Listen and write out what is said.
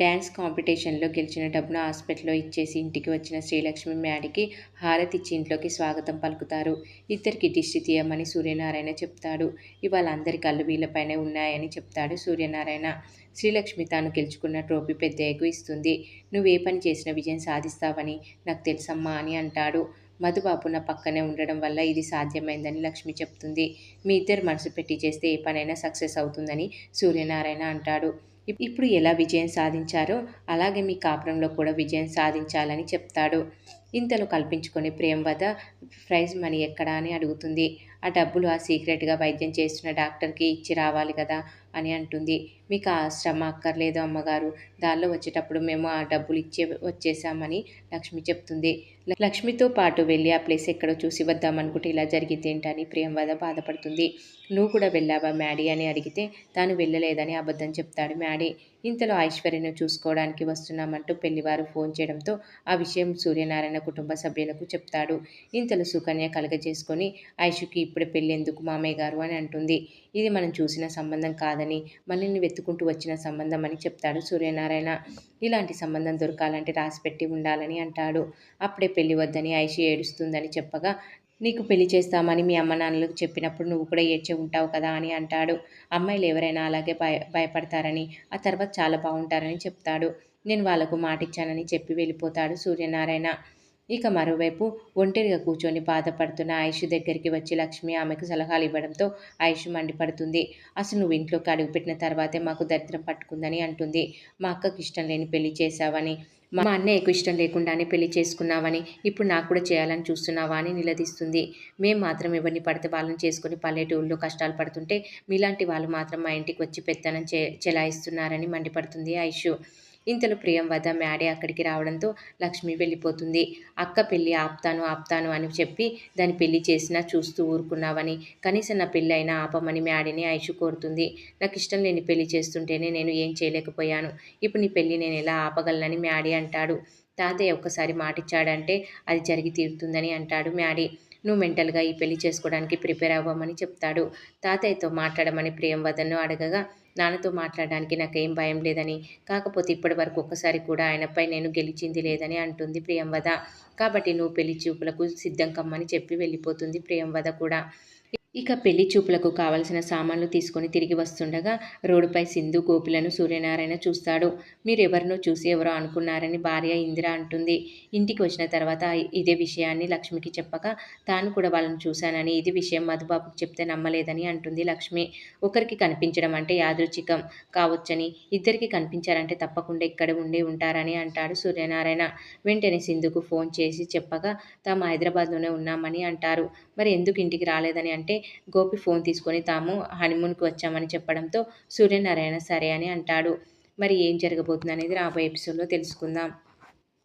Dance కాంపిటీషన్లో గెలిచిన డబ్బును హాస్పిటల్లో ఇచ్చేసి ఇంటికి వచ్చిన శ్రీలక్ష్మి మ్యాడీకి హారతిచ్చి ఇంట్లోకి స్వాగతం పలుకుతారు. ఇద్దరికి దిష్టి తీయమని సూర్యనారాయణ చెప్తాడు. ఇవాళ అందరి కళ్ళు వీళ్ళపైనే ఉన్నాయని చెప్తాడు సూర్యనారాయణ. శ్రీలక్ష్మి తాను గెలుచుకున్న ట్రోఫీ పెద్దయ్యకు ఇస్తుంది. నువ్వే పని చేసిన విజయం సాధిస్తావని నాకు తెలుసమ్మా అని అంటాడు. మధుబాబు నా పక్కనే ఉండడం వల్ల ఇది సాధ్యమైందని లక్ష్మి చెప్తుంది. మీ ఇద్దరు మనసు పెట్టి చేస్తే ఏ పనైనా సక్సెస్ అవుతుందని సూర్యనారాయణ అంటాడు. ఇప్పుడు ఎలా విజయం సాధించారో అలాగే మీ కాపురంలో కూడా విజయం సాధించాలని చెప్తాడు. ఇంతలో కల్పించుకొని ప్రియంవద ప్రైజ్ మనీ ఎక్కడా అని అడుగుతుంది. ఆ డబ్బులు ఆ సీక్రెట్గా వైద్యం చేస్తున్న డాక్టర్కి ఇచ్చి రావాలి కదా అని అంటుంది. మీకు ఆ శ్రమ అక్కర్లేదు అమ్మగారు, దారిలో వచ్చేటప్పుడు మేము ఆ డబ్బులు వచ్చేసామని లక్ష్మి చెప్తుంది. లక్ష్మితో పాటు వెళ్ళి ఆ ప్లేస్ ఎక్కడో చూసి వద్దామనుకుంటే ఇలా జరిగింది ఏంటని ప్రియంవద బాధపడుతుంది. నువ్వు కూడా వెళ్ళావా మ్యాడీ అని అడిగితే తాను వెళ్ళలేదని అబద్ధం చెప్తాడు మ్యాడీ. ఇంతలో ఐశ్వర్యను చూసుకోవడానికి వస్తున్నామంటూ పెళ్లివారు ఫోన్ చేయడంతో ఆ విషయం సూర్యనారాయణ కుటుంబ సభ్యులకు చెప్తాడు. ఇంతలో సుకన్య కలగజేసుకొని ఐషుకి ఇప్పుడే పెళ్ళెందుకు మామయ్య గారు అని అంటుంది. ఇది మనం చూసిన సంబంధం కాదని మనల్ని వెతుకుంటూ వచ్చిన సంబంధం అని చెప్తాడు సూర్యనారాయణ. ఇలాంటి సంబంధం దొరకాలంటే రాసిపెట్టి ఉండాలని అంటాడు. అప్పుడే పెళ్లి వద్దని ఐషు ఏడుస్తుందని చెప్పగా నీకు పెళ్లి చేస్తామని మీ అమ్మ నాన్నలకు చెప్పినప్పుడు నువ్వు కూడా ఏడ్చే ఉంటావు కదా అని అంటాడు. అమ్మాయిలు ఎవరైనా అలాగే భయపడతారని ఆ తర్వాత చాలా బాగుంటారని చెప్తాడు. నేను వాళ్లకు మాటిచ్చానని చెప్పి వెళ్ళిపోతాడు సూర్యనారాయణ. ఇక మరోవైపు ఒంటరిగా కూర్చొని బాధపడుతున్న ఐషు దగ్గరికి వచ్చి లక్ష్మి ఆమెకు సలహాలు ఇవ్వడంతో ఐషు మండిపడుతుంది. అసలు నువ్వు ఇంట్లోకి అడుగుపెట్టిన తర్వాతే మాకు దరిద్రం పట్టుకుందని అంటుంది. మా అక్కకు ఇష్టం లేని పెళ్లి చేశావని, మా అన్నయ్యకు ఇష్టం లేకుండానే పెళ్లి చేసుకున్నావని, ఇప్పుడు నాకు కూడా చేయాలని చూస్తున్నావా అని నిలదీస్తుంది. మేం మాత్రం ఎవరిని పడితే వాళ్ళని చేసుకుని పల్లెటూళ్ళలో కష్టాలు పడుతుంటే మీలాంటి వాళ్ళు మాత్రం మా ఇంటికి వచ్చి పెత్తనం చెలాయిస్తున్నారని మండిపడుతుంది ఐషు. ఇంతలో ప్రియంవద మ్యాడీ అక్కడికి రావడంతో లక్ష్మి వెళ్ళిపోతుంది. అక్క పెళ్ళి ఆపుతాను అని చెప్పి దాని పెళ్లి చేసినా చూస్తూ ఊరుకున్నావని, కనీసం నా పెళ్ళి అయినా ఆపమని మ్యాడీని ఐషు కోరుతుంది. నాకు ఇష్టం లేని పెళ్లి చేస్తుంటేనే నేను ఏం చేయలేకపోయాను. ఇప్పుడు నీ పెళ్ళి నేను ఎలా ఆపగలనని మ్యాడీ అంటాడు. తాతయ్య ఒక్కసారి మాటిచ్చాడంటే అది జరిగి తీరుతుందని అంటాడు మ్యాడీ. నువ్వు మెంటల్గా ఈ పెళ్లి చేసుకోవడానికి ప్రిపేర్ అవ్వమని చెప్తాడు. తాతయ్యతో మాట్లాడమని ప్రియంవదను అడగగా నాన్నతో మాట్లాడడానికి నాకేం భయం లేదని, కాకపోతే ఇప్పటి వరకు ఒక్కసారి కూడా ఆయనపై నేను గెలిచింది లేదని అంటుంది ప్రియంవద. కాబట్టి నువ్వు పెళ్లి చూపులకు సిద్ధం కమ్మని చెప్పి వెళ్ళిపోతుంది ప్రియంవద కూడా. ఇక పెళ్లి చూపులకు కావలసిన సామాన్లు తీసుకొని తిరిగి వస్తుండగా రోడ్డుపై సింధు గోపిలను సూర్యనారాయణ చూస్తాడు. మీరెవరినో చూసి ఎవరో అనుకున్నారని భార్య ఇందిర అంటుంది. ఇంటికి వచ్చిన తర్వాత ఇదే విషయాన్ని లక్ష్మికి చెప్పగా తాను కూడా వాళ్ళని చూశానని, ఇది విషయం మధుబాబుకు చెప్తే నమ్మలేదని అంటుంది లక్ష్మి. ఒకరికి కనిపించడం అంటే యాదృచ్ఛికం కావచ్చని, ఇద్దరికి కనిపించారంటే తప్పకుండా ఇక్కడ ఉండే ఉంటారని అంటాడు సూర్యనారాయణ. వెంటనే సింధుకు ఫోన్ చేసి చెప్పగా తాము హైదరాబాద్లోనే ఉన్నామని అంటారు. మరి ఎందుకు ఇంటికి రాలేదని అంటే గోపి ఫోన్ తీసుకొని తాము హనీమూన్కి వచ్చామని చెప్పడంతో సూర్యనారాయణ సరే అని అంటాడు. మరి ఏం జరగబోతుంది అనేది రాబోయే ఎపిసోడ్లో తెలుసుకుందాం.